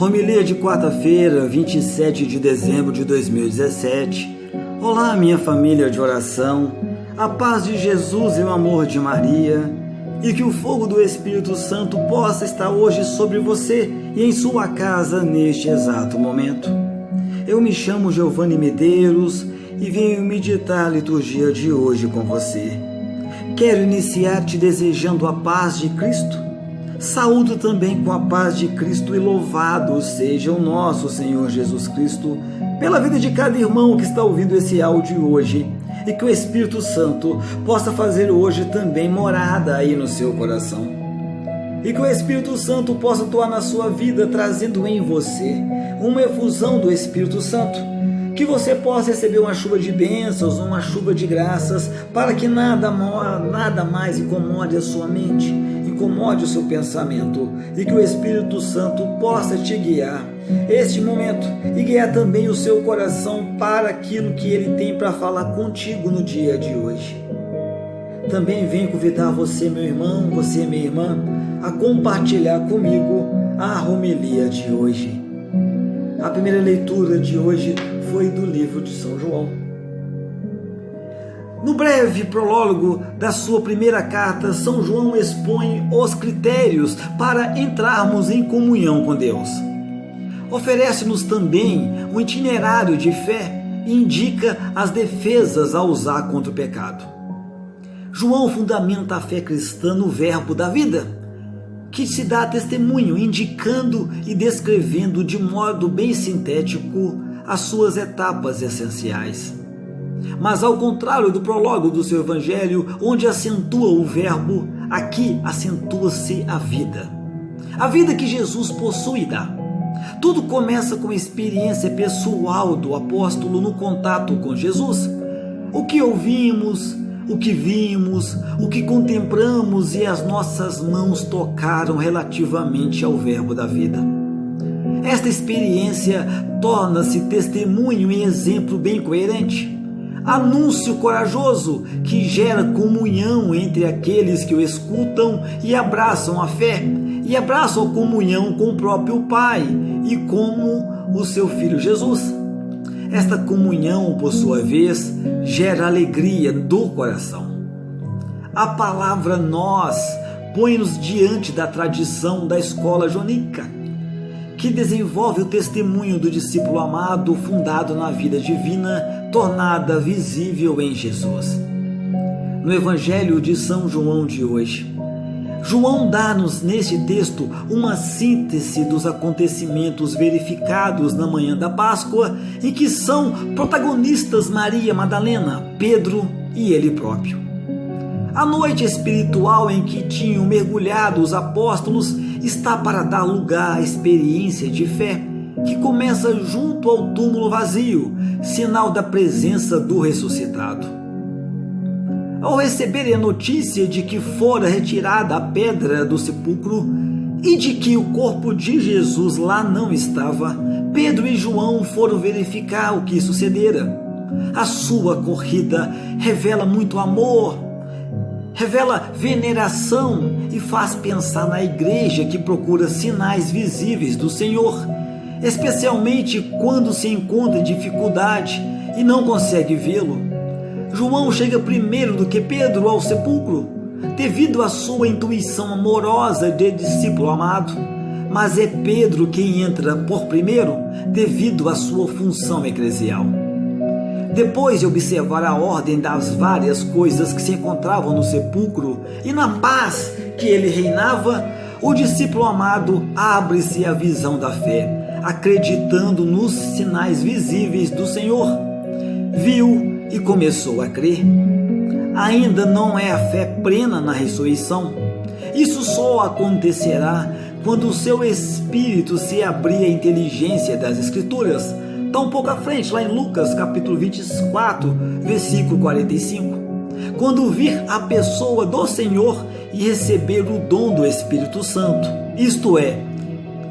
Homilia de quarta-feira, 27 de dezembro de 2017. Olá, minha família de oração. A paz de Jesus e o amor de Maria. E que o fogo do Espírito Santo possa estar hoje sobre você e em sua casa neste exato momento. Eu me chamo Giovanni Medeiros e venho meditar a liturgia de hoje com você. Quero iniciar te desejando a paz de Cristo. Saúdo também com a paz de Cristo e louvado seja o nosso Senhor Jesus Cristo pela vida de cada irmão que está ouvindo esse áudio hoje e que o Espírito Santo possa fazer hoje também morada aí no seu coração. E que o Espírito Santo possa atuar na sua vida trazendo em você uma efusão do Espírito Santo. Que você possa receber uma chuva de bênçãos, uma chuva de graças, para que nada mais incomode a sua mente, incomode o seu pensamento, e que o Espírito Santo possa te guiar este momento e guiar também o seu coração para aquilo que Ele tem para falar contigo no dia de hoje. Também venho convidar você, meu irmão, você, minha irmã, a compartilhar comigo a homilia de hoje. A primeira leitura de hoje foi do livro de São João. No breve prólogo da sua primeira carta, São João expõe os critérios para entrarmos em comunhão com Deus. Oferece-nos também um itinerário de fé e indica as defesas a usar contra o pecado. João fundamenta a fé cristã no verbo da vida, que se dá testemunho, indicando e descrevendo de modo bem sintético as suas etapas essenciais. Mas ao contrário do prólogo do seu evangelho, onde acentua o verbo, aqui acentua-se a vida que Jesus possui e dá. Tudo começa com a experiência pessoal do apóstolo no contato com Jesus. O que ouvimos, o que vimos, o que contemplamos e as nossas mãos tocaram relativamente ao verbo da vida. Esta experiência torna-se testemunho e exemplo bem coerente. Anúncio corajoso que gera comunhão entre aqueles que o escutam e abraçam a fé, e abraçam a comunhão com o próprio Pai e com o seu Filho Jesus. Esta comunhão, por sua vez, gera alegria do coração. A palavra nós põe-nos diante da tradição da escola joânica, que desenvolve o testemunho do discípulo amado fundado na vida divina, tornada visível em Jesus. No Evangelho de São João de hoje, João dá-nos neste texto uma síntese dos acontecimentos verificados na manhã da Páscoa, em que são protagonistas Maria Madalena, Pedro e ele próprio. A noite espiritual em que tinham mergulhado os apóstolos está para dar lugar à experiência de fé, que começa junto ao túmulo vazio, sinal da presença do ressuscitado. Ao receberem a notícia de que fora retirada a pedra do sepulcro e de que o corpo de Jesus lá não estava, Pedro e João foram verificar o que sucedera. A sua corrida revela muito amor, revela veneração e faz pensar na igreja que procura sinais visíveis do Senhor, especialmente quando se encontra em dificuldade e não consegue vê-lo. João chega primeiro do que Pedro ao sepulcro, devido à sua intuição amorosa de discípulo amado, mas é Pedro quem entra por primeiro, devido à sua função eclesial. Depois de observar a ordem das várias coisas que se encontravam no sepulcro e na paz que ele reinava, o discípulo amado abre-se à visão da fé, acreditando nos sinais visíveis do Senhor. Viu e começou a crer. Ainda não é a fé plena na ressurreição. Isso só acontecerá quando o seu espírito se abrir à inteligência das Escrituras. Está um pouco à frente, lá em Lucas capítulo 24, versículo 45. Quando vir a pessoa do Senhor e receber o dom do Espírito Santo, isto é,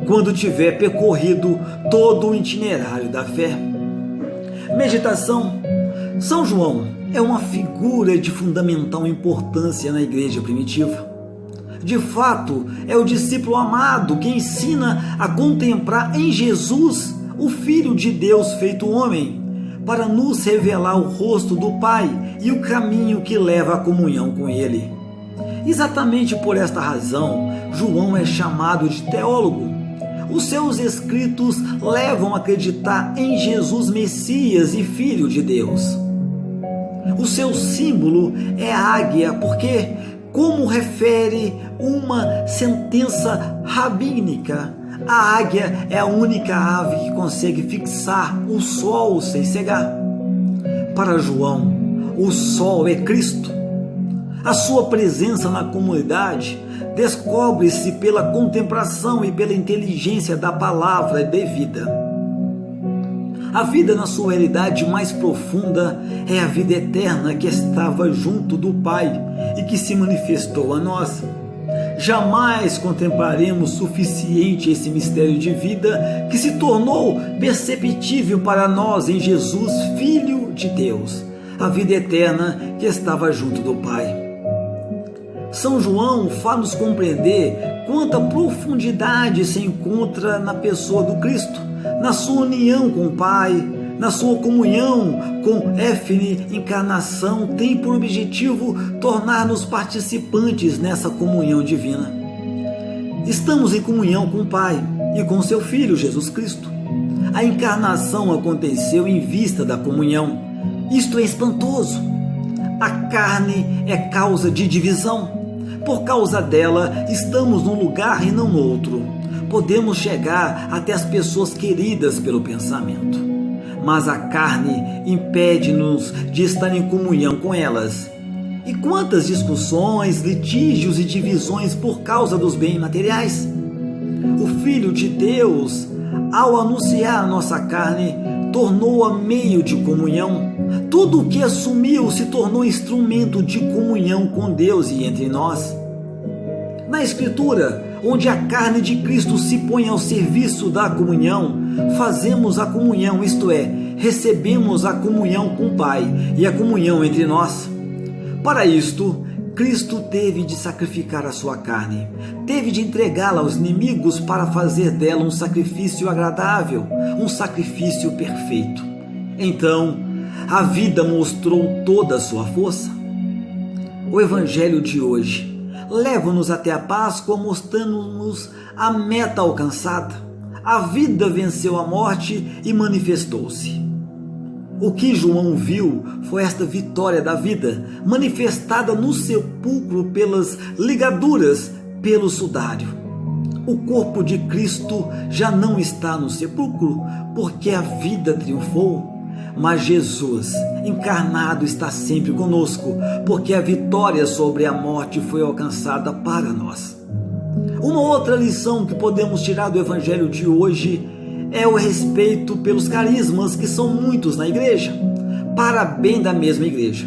quando tiver percorrido todo o itinerário da fé. Meditação. São João é uma figura de fundamental importância na igreja primitiva. de fato, é o discípulo amado que ensina a contemplar em Jesus, o Filho de Deus feito homem, para nos revelar o rosto do Pai e o caminho que leva à comunhão com Ele. Exatamente por esta razão, João é chamado de teólogo. Os seus escritos levam a acreditar em Jesus Messias e Filho de Deus. O seu símbolo é a águia, porque, como refere uma sentença rabínica, a águia é a única ave que consegue fixar o sol sem cegar. Para João, o sol é Cristo. A sua presença na comunidade descobre-se pela contemplação e pela inteligência da palavra de vida. A vida na sua realidade mais profunda é a vida eterna que estava junto do Pai e que se manifestou a nós. Jamais contemplaremos suficiente esse mistério de vida que se tornou perceptível para nós em Jesus, Filho de Deus, a vida eterna que estava junto do Pai. São João faz-nos compreender quanta profundidade se encontra na pessoa do Cristo, na sua união com o Pai, na sua comunhão com Éfine, encarnação, tem por objetivo tornar-nos participantes nessa comunhão divina. Estamos em comunhão com o Pai e com seu Filho Jesus Cristo. A encarnação aconteceu em vista da comunhão. Isto é espantoso. A carne é causa de divisão. Por causa dela, estamos num lugar e não no outro. Podemos chegar até as pessoas queridas pelo pensamento, mas a carne impede-nos de estar em comunhão com elas. E quantas discussões, litígios e divisões por causa dos bens materiais? O Filho de Deus, ao anunciar a nossa carne, tornou-a meio de comunhão. Tudo o que assumiu se tornou instrumento de comunhão com Deus e entre nós. Na Escritura, onde a carne de Cristo se põe ao serviço da comunhão, fazemos a comunhão, isto é, recebemos a comunhão com o Pai e a comunhão entre nós. Para isto, Cristo teve de sacrificar a sua carne, teve de entregá-la aos inimigos para fazer dela um sacrifício agradável, um sacrifício perfeito. Então, a vida mostrou toda a sua força. O Evangelho de hoje leva-nos até a Páscoa, mostrando-nos a meta alcançada. A vida venceu a morte e manifestou-se. O que João viu foi esta vitória da vida, manifestada no sepulcro pelas ligaduras, pelo sudário. O corpo de Cristo já não está no sepulcro, porque a vida triunfou. Mas Jesus, encarnado, está sempre conosco, porque a vitória sobre a morte foi alcançada para nós. Uma outra lição que podemos tirar do Evangelho de hoje é o respeito pelos carismas, que são muitos na igreja, para bem da mesma igreja.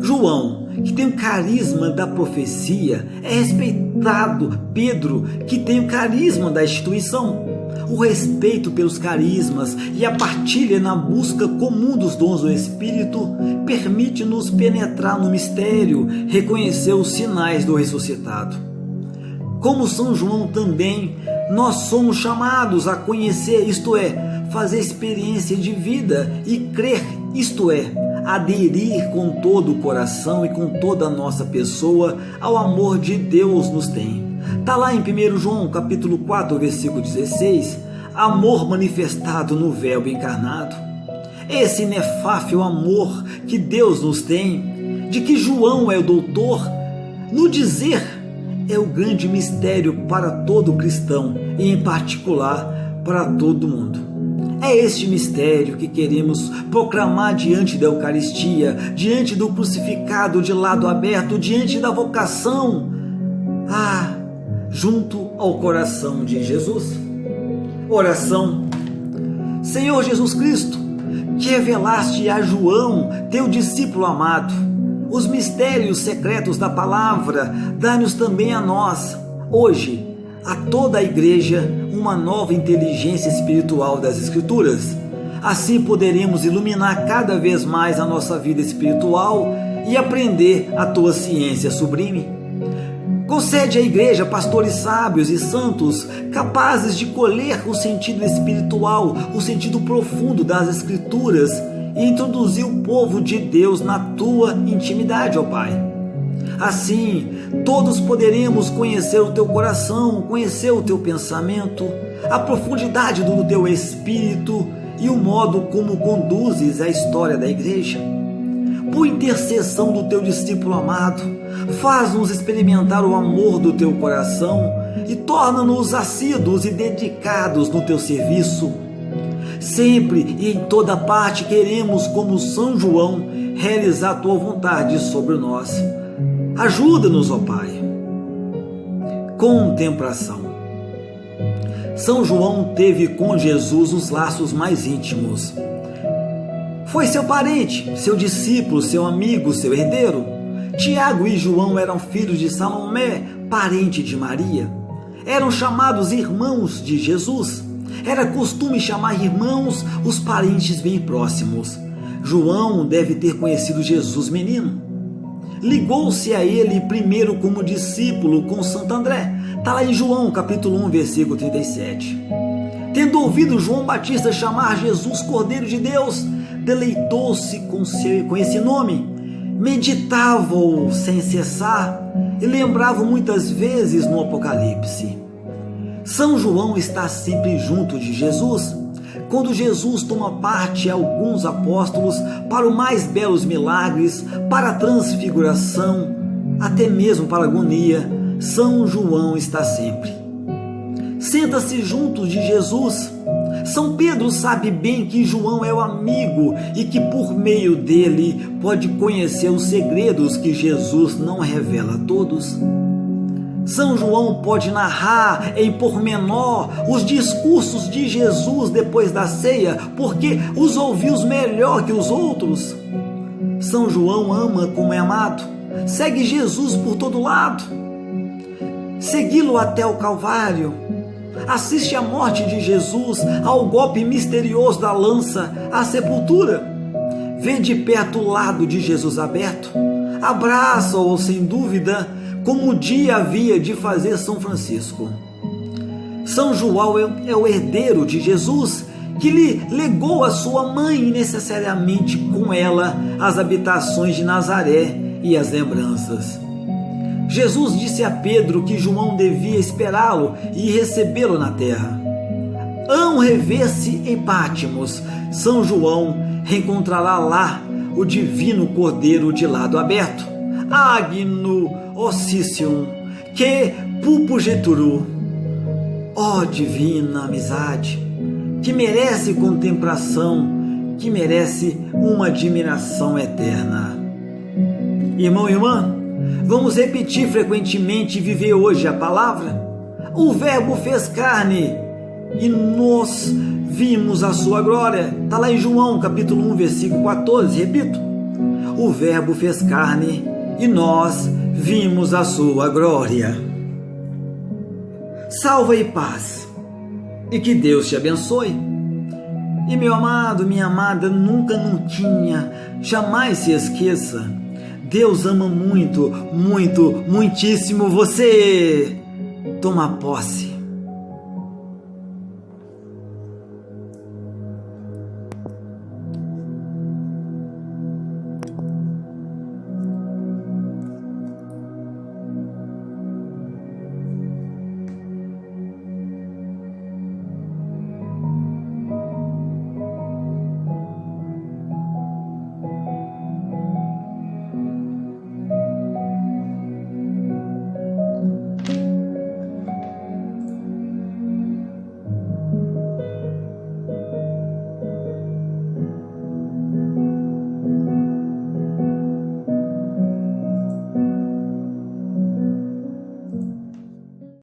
João, que tem o carisma da profecia, é respeitado. Pedro, que tem o carisma da instituição. O respeito pelos carismas e a partilha na busca comum dos dons do Espírito permite-nos penetrar no mistério, reconhecer os sinais do ressuscitado. Como São João também, nós somos chamados a conhecer, isto é, fazer experiência de vida e crer, isto é, aderir com todo o coração e com toda a nossa pessoa ao amor de Deus nos tem. Está lá em 1 João capítulo 4, versículo 16, amor manifestado no Verbo encarnado. Esse inefável amor que Deus nos tem, de que João é o doutor, no dizer, é o grande mistério para todo cristão e em particular para todo mundo. É este mistério que queremos proclamar diante da Eucaristia, diante do crucificado de lado aberto, diante da vocação, junto ao coração de Jesus. Oração. Senhor Jesus Cristo, que revelaste a João, teu discípulo amado, os mistérios secretos da palavra, dá-nos também a nós, hoje, a toda a igreja, uma nova inteligência espiritual das Escrituras. Assim poderemos iluminar cada vez mais a nossa vida espiritual e aprender a tua ciência sublime. Concede à igreja pastores sábios e santos, capazes de colher o sentido espiritual, o sentido profundo das Escrituras e introduzir o povo de Deus na tua intimidade, ó Pai. Assim, todos poderemos conhecer o teu coração, conhecer o teu pensamento, a profundidade do teu espírito e o modo como conduzes a história da igreja. Por intercessão do teu discípulo amado, faz-nos experimentar o amor do teu coração e torna-nos assíduos e dedicados no teu serviço. Sempre e em toda parte queremos, como São João, realizar a tua vontade sobre nós. Ajuda-nos, ó Pai. Contemplação. São João teve com Jesus os laços mais íntimos. Foi seu parente, seu discípulo, seu amigo, seu herdeiro. Tiago e João eram filhos de Salomé, parente de Maria. Eram chamados irmãos de Jesus. Era costume chamar irmãos os parentes bem próximos. João deve ter conhecido Jesus menino. Ligou-se a ele primeiro como discípulo com Santo André. Está lá em João capítulo 1, versículo 37. Tendo ouvido João Batista chamar Jesus Cordeiro de Deus, deleitou-se com esse nome, meditava-o sem cessar e lembrava muitas vezes no Apocalipse. São João está sempre junto de Jesus. Quando Jesus toma parte a alguns apóstolos para os mais belos milagres, para a transfiguração, até mesmo para a agonia, São João está sempre. Senta-se junto de Jesus. São Pedro sabe bem que João é o amigo e que por meio dele pode conhecer os segredos que Jesus não revela a todos. São João pode narrar em pormenor os discursos de Jesus depois da ceia, porque os ouviu melhor que os outros. São João ama como é amado, segue Jesus por todo lado, segui-lo até o Calvário, assiste à morte de Jesus, ao golpe misterioso da lança, à sepultura, vê de perto o lado de Jesus aberto, abraça-o sem dúvida, como um dia havia de fazer São Francisco. São João é o herdeiro de Jesus, que lhe legou a sua mãe e necessariamente com ela as habitações de Nazaré e as lembranças. Jesus disse a Pedro que João devia esperá-lo e recebê-lo na terra. Ao rever-se em Pátimos, São João reencontrará lá o divino Cordeiro de lado aberto. Agno Ossicium, que pupurgeturu, ó divina amizade, que merece contemplação, que merece uma admiração eterna. Irmão e irmã, vamos repetir frequentemente e viver hoje a palavra? O Verbo fez carne e nós vimos a sua glória. Está lá em João capítulo 1, versículo 14, repito. O Verbo fez carne e nós vimos a sua glória. Salva e paz, e que Deus te abençoe. E meu amado, minha amada, nunca, jamais se esqueça, Deus ama muito, muito, muitíssimo você. Toma posse.